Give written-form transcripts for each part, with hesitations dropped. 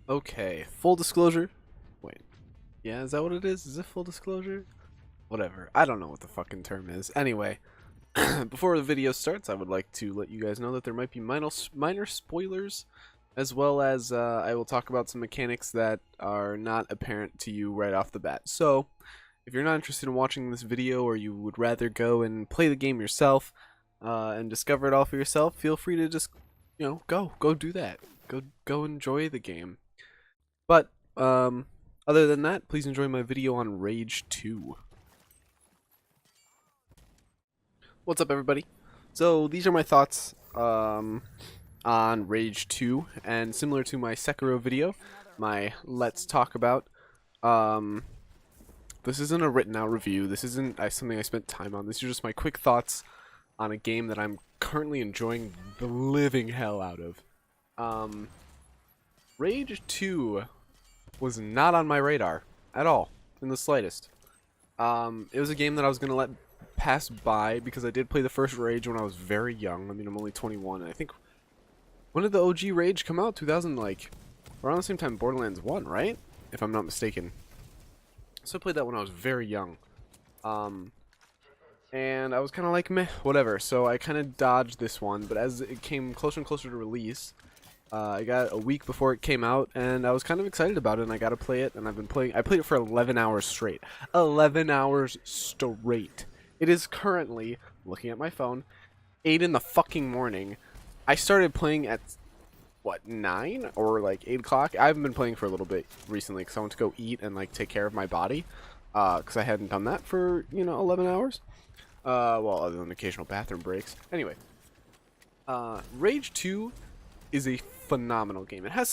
Okay, full disclosure. Wait, yeah, is that what it is? Is it full disclosure? Whatever. I don't know what the fucking term is. Anyway, before the video starts, I would like to let you guys know that there might be minor spoilers, as well as I will talk about some mechanics that are not apparent to you right off the bat. So, if you're not interested in watching this video, or you would rather go and play the game yourself and discover it all for yourself, feel free to just, go do that. Go enjoy the game. But other than that, please enjoy my video on Rage 2. What's up, everybody? So these are my thoughts on Rage 2, and similar to my Sekiro video, my Let's Talk About. This isn't a written out review. This isn't something I spent time on. These are just my quick thoughts on a game that I'm currently enjoying the living hell out of. Rage 2 was not on my radar at all, in the slightest. It was a game that I was going to let pass by because I did play the first Rage when I was very young. I mean, I'm only 21, and I think, when did the OG Rage come out? 2000, like, around the same time Borderlands 1, right? If I'm not mistaken. So I played that when I was very young. And I was kind of like, meh, whatever. So I kind of dodged this one, but as it came closer and closer to release, I got a week before it came out, and I was kind of excited about it, and I got to play it, and I played it for 11 hours straight. 11 hours straight. It is currently, looking at my phone, 8 in the fucking morning. I started playing at, what, 9? Or, like, 8 o'clock? I haven't been playing for a little bit recently, because I went to go eat and, like, take care of my body. Because I hadn't done that for, 11 hours. Well, other than occasional bathroom breaks. Anyway. Rage 2 is a phenomenal game. It has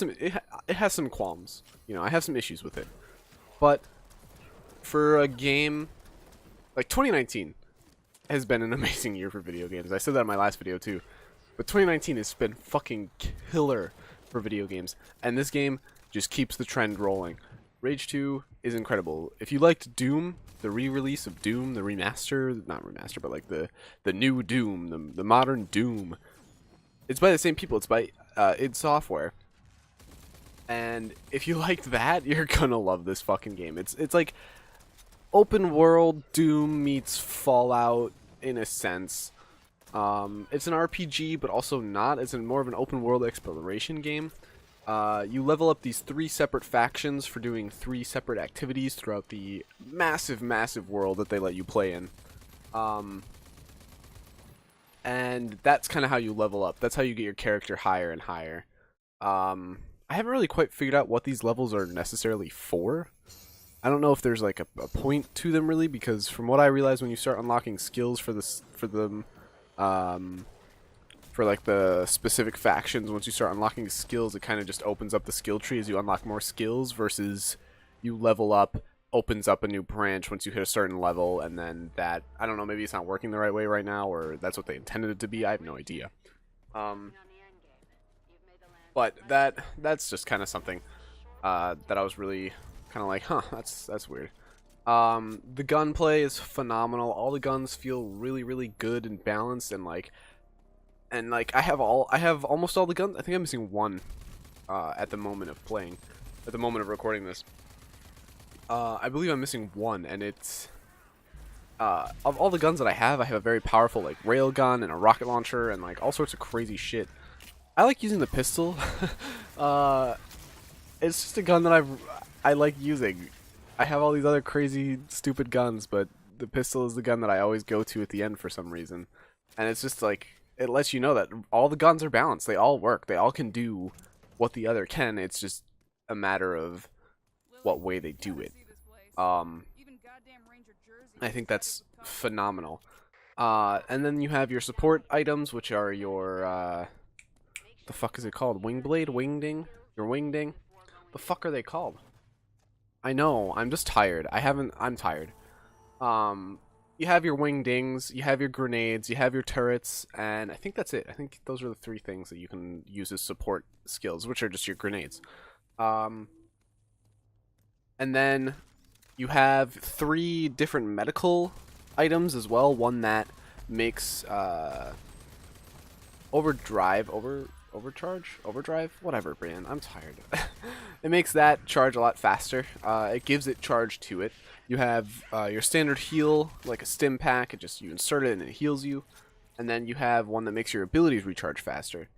some qualms. I have some issues with it. But for a game like 2019 has been an amazing year for video games. I said that in my last video too. But 2019 has been fucking killer for video games, and this game just keeps the trend rolling. Rage 2 is incredible. If you liked Doom, the re-release of Doom, the remaster, not remaster, but like the new Doom, the modern Doom, it's by the same people. It's by id Software. And if you liked that, you're gonna love this fucking game. It's like open world Doom meets Fallout in a sense. It's an RPG, but also not. It's more of an open world exploration game. You level up these 3 separate factions for doing 3 separate activities throughout the massive, massive world that they let you play in. And that's kind of how you level up. That's how you get your character higher and higher. I haven't really quite figured out what these levels are necessarily for. I don't know if there's like a point to them really, because from what I realized, when you start unlocking skills for like the specific factions, once you start unlocking skills, it kind of just opens up the skill tree as you unlock more skills, versus you level up, opens up a new branch once you hit a certain level, and then that, I don't know, maybe it's not working the right way right now, or that's what they intended it to be. I have no idea. But that's just kind of something that I was really kind of like, huh, that's weird. The gunplay is phenomenal. All the guns feel really, really good and balanced, and like I have almost all the guns. I think I'm missing one at the moment of playing, at the moment of recording this. I believe I'm missing one, and it's of all the guns that I have a very powerful like rail gun and a rocket launcher and like all sorts of crazy shit. I like using the pistol. It's just a gun that I like using. I have all these other crazy, stupid guns, but the pistol is the gun that I always go to at the end for some reason. And it's just like, it lets you know that all the guns are balanced. They all work. They all can do what the other can. It's just a matter of what way they do it. I think that's phenomenal. And then you have your support items, which are your, the fuck is it called? Wingblade? Wingding? Your wingding? The fuck are they called? I know, I'm just tired. I'm tired. You have your wingdings, you have your grenades, you have your turrets, and I think that's it. I think those are the 3 things that you can use as support skills, which are just your grenades. And then you have 3 different medical items as well. One that makes overdrive, whatever, Brian. I'm tired. it makes that charge a lot faster. It gives it charge to it. You have your standard heal, like a stim pack. It just, you insert it and it heals you. And then you have one that makes your abilities recharge faster.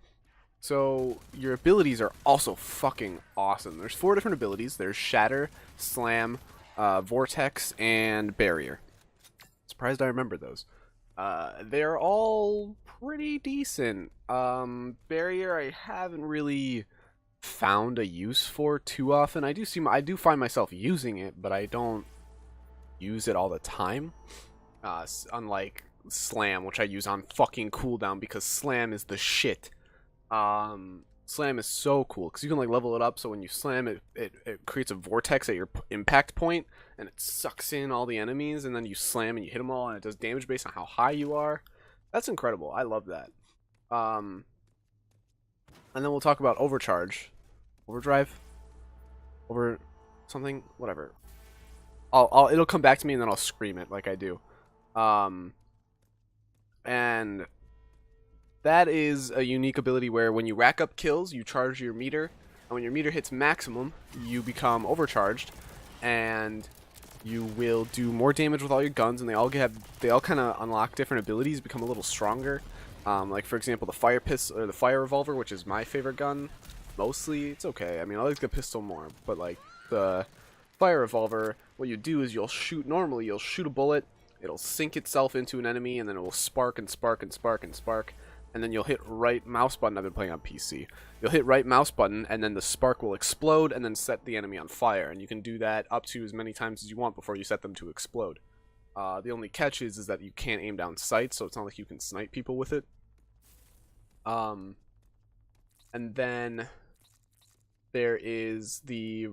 So your abilities are also fucking awesome. There's 4 different abilities. There's Shatter, Slam, Vortex, and Barrier. Surprised I remember those. They're all pretty decent. Barrier I haven't really found a use for too often. I do find myself using it, but I don't use it all the time. Unlike Slam, which I use on fucking cooldown because Slam is the shit. Slam is so cool because you can like level it up, so when you slam it, it creates a vortex at your impact point and it sucks in all the enemies, and then you slam and you hit them all and it does damage based on how high you are. That's incredible. I love that. And then we'll talk about overcharge, overdrive, over something, whatever. It'll come back to me and then I'll scream it like I do. And that is a unique ability where when you rack up kills, you charge your meter, and when your meter hits maximum, you become overcharged, and you will do more damage with all your guns, and they all kind of unlock different abilities, become a little stronger. Like for example, the fire pistol or the fire revolver, which is my favorite gun. Mostly, it's okay. I mean, I like the pistol more, but like the fire revolver, what you do is you'll shoot a bullet, it'll sink itself into an enemy, and then it will spark and spark and spark and spark. And then you'll hit right mouse button. I've been playing on PC. You'll hit right mouse button, and then the spark will explode and then set the enemy on fire. And you can do that up to as many times as you want before you set them to explode. The only catch is that you can't aim down sight, so it's not like you can snipe people with it. And then there is the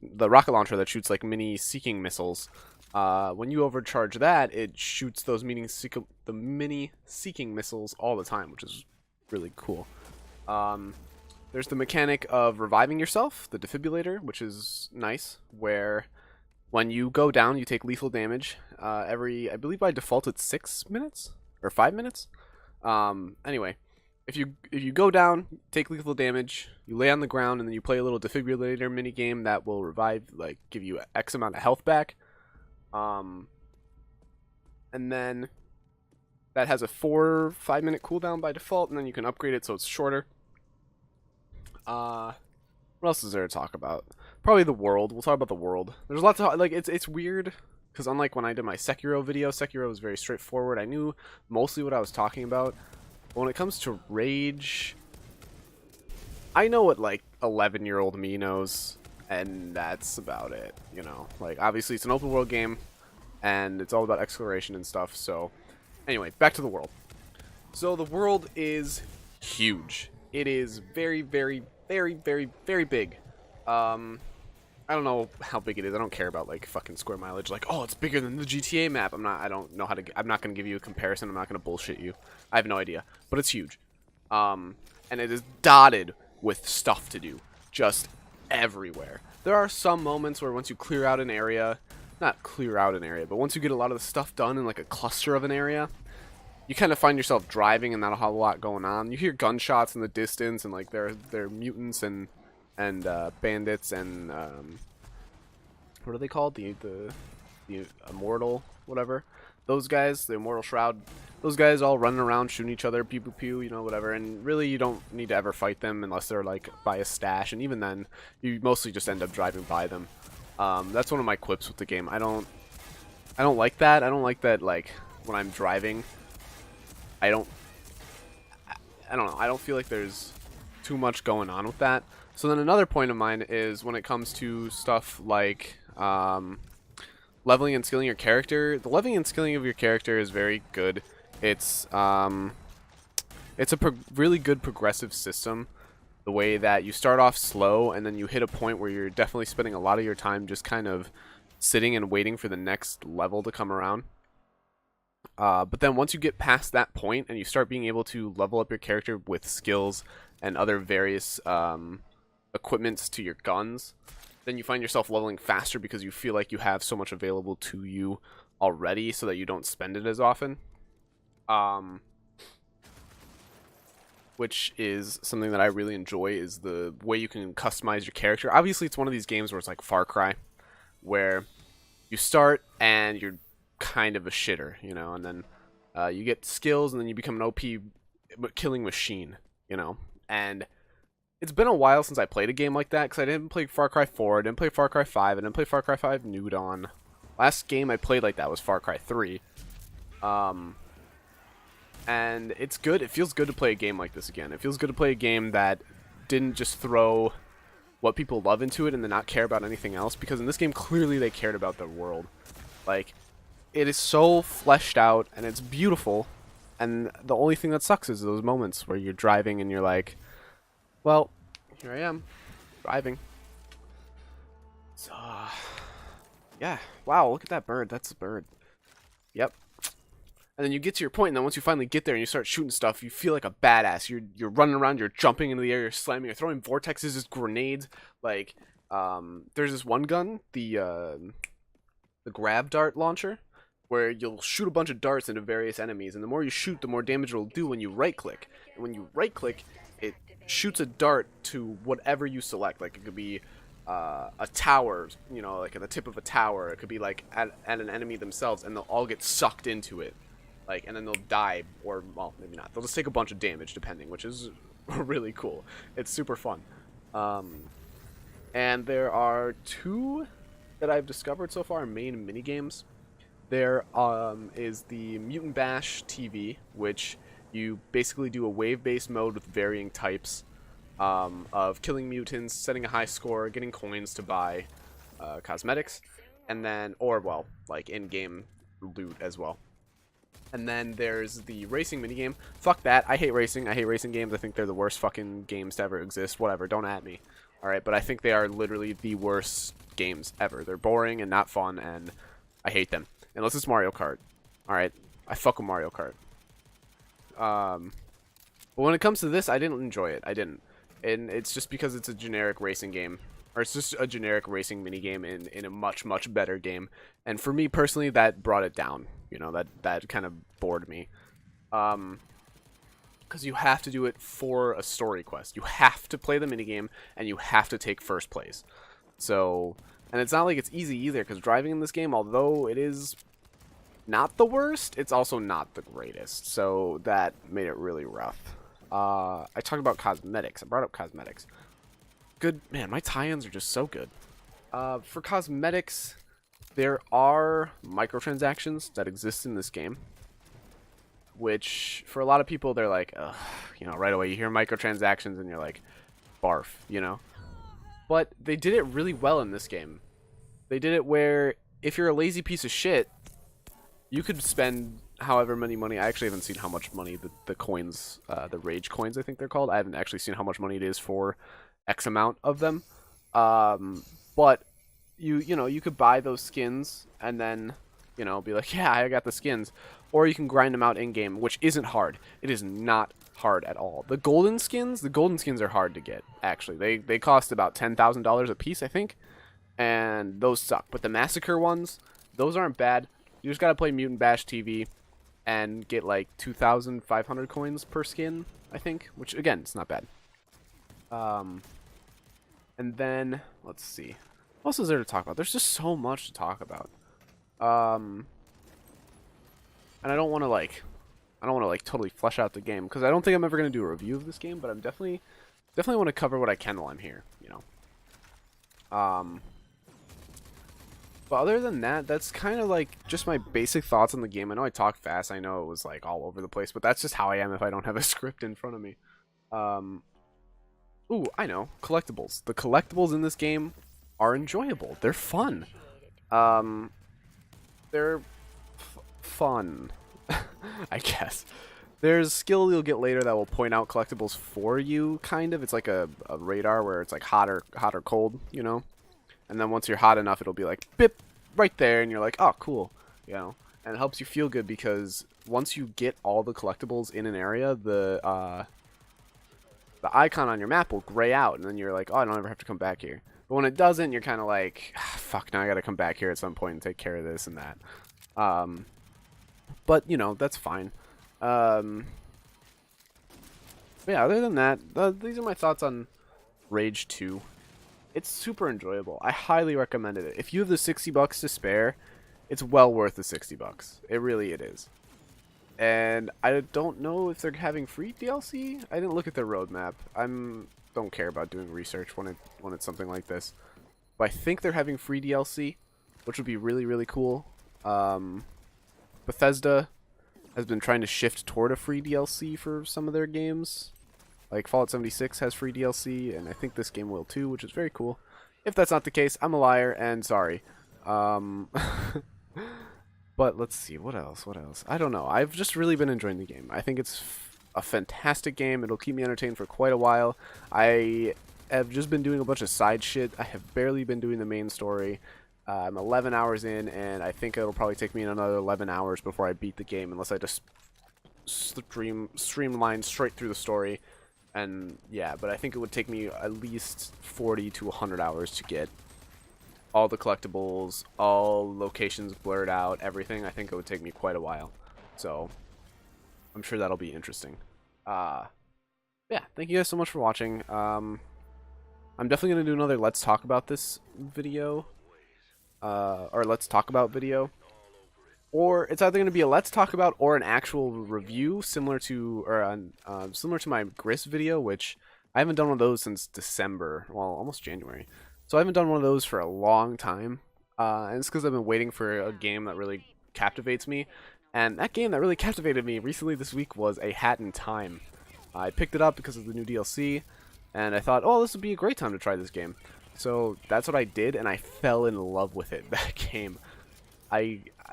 rocket launcher that shoots like mini seeking missiles. When you overcharge that, it shoots those mini seeking missiles all the time, which is really cool. There's the mechanic of reviving yourself, the defibrillator, which is nice, where when you go down, you take lethal damage. I believe by default it's 6 minutes or 5 minutes. Anyway, if you go down, take lethal damage, you lay on the ground, and then you play a little defibrillator mini game that will revive, like give you X amount of health back. And then that has a 4-5 minute cooldown by default, and then you can upgrade it so it's shorter. What else is there to talk about? Probably the world. We'll talk about the world. There's lots of like it's weird because unlike when I did my Sekiro video, Sekiro was very straightforward. I knew mostly what I was talking about. But when it comes to Rage, I know what like 11-year-old me knows. And that's about it, you know. Like, obviously, it's an open world game, and it's all about exploration and stuff. So, anyway, back to the world. So, the world is huge. It is very, very, very, very, very big. I don't know how big it is. I don't care about, like, fucking square mileage. Like, oh, it's bigger than the GTA map. I'm not going to give you a comparison. I'm not going to bullshit you. I have no idea. But it's huge. And it is dotted with stuff to do. Just everywhere. There are some moments where once you clear out an area, not clear out an area, but once you get a lot of the stuff done in like a cluster of an area, you kind of find yourself driving and not a whole lot going on. You hear gunshots in the distance, and like there are mutants and bandits and what are they called? The immortal whatever. Those guys, the Immortal Shroud, those guys all running around shooting each other, pew pew pew, you know, whatever. And really, you don't need to ever fight them unless they're like by a stash, and even then, you mostly just end up driving by them. That's one of my quips with the game. I don't like that. I don't like that. Like when I'm driving, I don't know. I don't feel like there's too much going on with that. So then another point of mine is when it comes to stuff like leveling and skilling your character. The leveling and skilling of your character is very good. It's a really good progressive system. The way that you start off slow and then you hit a point where you're definitely spending a lot of your time just kind of sitting and waiting for the next level to come around. But then once you get past that point and you start being able to level up your character with skills and other various equipments to your guns, then you find yourself leveling faster because you feel like you have so much available to you already so that you don't spend it as often. which is something that I really enjoy, is the way you can customize your character. Obviously, it's one of these games where it's like Far Cry, where you start and you're kind of a shitter, you know, and then you get skills and then you become an OP killing machine, you know. And it's been a while since I played a game like that because I didn't play Far Cry 4, I didn't play Far Cry 5, I didn't play Far Cry 5 New Dawn. Last game I played like that was Far Cry 3. And it's good. It feels good to play a game like this again. It feels good to play a game that didn't just throw what people love into it and then not care about anything else, because in this game clearly they cared about the world. Like, it is so fleshed out and it's beautiful, and the only thing that sucks is those moments where you're driving and you're like, well, here I am driving. So yeah, wow, look at that bird. That's a bird. Yep. And then you get to your point, and then once you finally get there and you start shooting stuff, you feel like a badass. You're running around, you're jumping into the air, you're slamming, you're throwing vortexes, just grenades. Like, there's this one gun, the grab dart launcher, where you'll shoot a bunch of darts into various enemies, and the more you shoot, the more damage it'll do when you right-click. And when you right-click, it shoots a dart to whatever you select. Like, it could be a tower, you know, like at the tip of a tower. It could be like at an enemy themselves, and they'll all get sucked into it. Like, and then they'll die, or, well, maybe not. They'll just take a bunch of damage, depending, which is really cool. It's super fun. And there are two that I've discovered so far, main minigames. There is the Mutant Bash TV, which you basically do a wave-based mode with varying types of killing mutants, setting a high score, getting coins to buy cosmetics, and then, or, well, like, in-game loot as well. And then there's the racing minigame. Fuck that. I hate racing. I hate racing games. I think they're the worst fucking games to ever exist. Whatever. Don't at me. Alright, but I think they are literally the worst games ever. They're boring and not fun, and I hate them. Unless it's Mario Kart. Alright. I fuck with Mario Kart. But when it comes to this, I didn't enjoy it. I didn't. And it's just because it's a generic racing game. Or it's just a generic racing minigame in a much, much better game. And for me, personally, that brought it down. You know, that kind of bored me. Because you have to do it for a story quest. You have to play the minigame, and you have to take first place. So, and it's not like it's easy either, because driving in this game, although it is not the worst, it's also not the greatest. So that made it really rough. I talked about cosmetics. I brought up cosmetics. Good, man, my tie-ins are just so good. For cosmetics, there are microtransactions that exist in this game, which for a lot of people, they're like, ugh, you know, right away you hear microtransactions and you're like, barf, you know. But they did it really well in this game. They did it where if you're a lazy piece of shit, you could spend however many money. I actually haven't seen how much money the coins, the rage coins, I think they're called. I haven't actually seen how much money it is for X amount of them. But you know, you could buy those skins and then, you know, be like, yeah, I got the skins. Or you can grind them out in-game, which isn't hard. It is not hard at all. The golden skins are hard to get, actually. They cost about $10,000 a piece, I think. And those suck. But the Massacre ones, those aren't bad. You just gotta play Mutant Bash TV and get like 2,500 coins per skin, I think. Which, again, it's not bad. And then, let's see. What else is there to talk about? There's just so much to talk about. And I don't want to like totally flesh out the game, because I don't think I'm ever going to do a review of this game, but I'm definitely want to cover what I can while I'm here, you know. But other than that, that's kind of like just my basic thoughts on the game. I know I talk fast. I know it was like all over the place, but that's just how I am if I don't have a script in front of me. Ooh, I know. Collectibles. The collectibles in this game are enjoyable. They're fun. They're fun, I guess. There's skill you'll get later that will point out collectibles for you, kind of. It's like a radar where it's like hot or cold, you know? And then once you're hot enough, it'll be like, bip, right there, and you're like, oh, cool, you know? And it helps you feel good because once you get all the collectibles in an area, the icon on your map will gray out, and then you're like, oh, I don't ever have to come back here. But when it doesn't, you're kind of like, ah, fuck, now I gotta come back here at some point and take care of this and that. But, you know, that's fine. There But yeah, other than that, these are my thoughts on Rage 2. It's super enjoyable. I highly recommend it. If you have the $60 to spare, it's well worth the $60. It is. And I don't know if they're having free DLC. I didn't look at their roadmap. Don't care about doing research when it's something like this. But I think they're having free DLC, which would be really cool. Bethesda has been trying to shift toward a free DLC for some of their games. Like Fallout 76 has free DLC, and I think this game will too, which is very cool. If that's not the case, I'm a liar, and sorry. But let's see, what else? I don't know. I've just really been enjoying the game. I think it's a fantastic game. It'll keep me entertained for quite a while. I have just been doing a bunch of side shit. I have barely been doing the main story. I'm 11 hours in, and I think it'll probably take me another 11 hours before I beat the game, unless I just streamline straight through the story. And yeah, but I think it would take me at least 40 to 100 hours to get all the collectibles, all locations blurred out, everything. I think it would take me quite a while. So I'm sure that'll be interesting. Yeah, thank you guys so much for watching. I'm definitely going to do another Let's Talk About This video. Or Let's Talk About video. Or it's either going to be a Let's Talk About or an actual review similar to my Gris video, which I haven't done one of those since December, well, almost January. So I haven't done one of those for a long time, and it's because I've been waiting for a game that really captivates me. And that game that really captivated me recently this week was A Hat in Time. I picked it up because of the new DLC, and I thought, oh, this would be a great time to try this game. So that's what I did, and I fell in love with it, that game.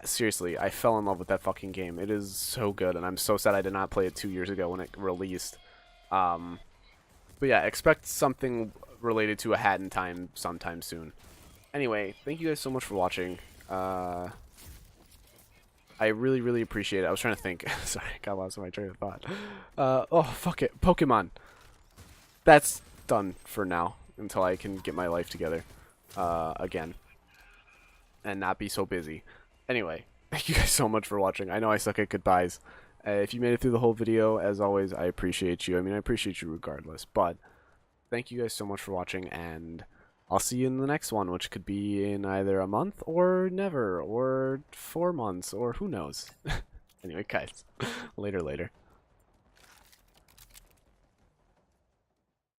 Seriously, I fell in love with that fucking game. It is so good, and I'm so sad I did not play it 2 years ago when it released. But yeah, expect something related to A Hat in Time sometime soon. Anyway, thank you guys so much for watching. I really appreciate it. I was trying to think. Sorry, I got lost in my train of thought. Oh, fuck it. Pokemon. That's done for now until I can get my life together again and not be so busy. Anyway, thank you guys so much for watching. I know I suck at goodbyes. If you made it through the whole video, as always, I appreciate you. I mean, I appreciate you regardless, but thank you guys so much for watching, and I'll see you in the next one, which could be in either a month or never, or 4 months, or who knows. Anyway, guys, later.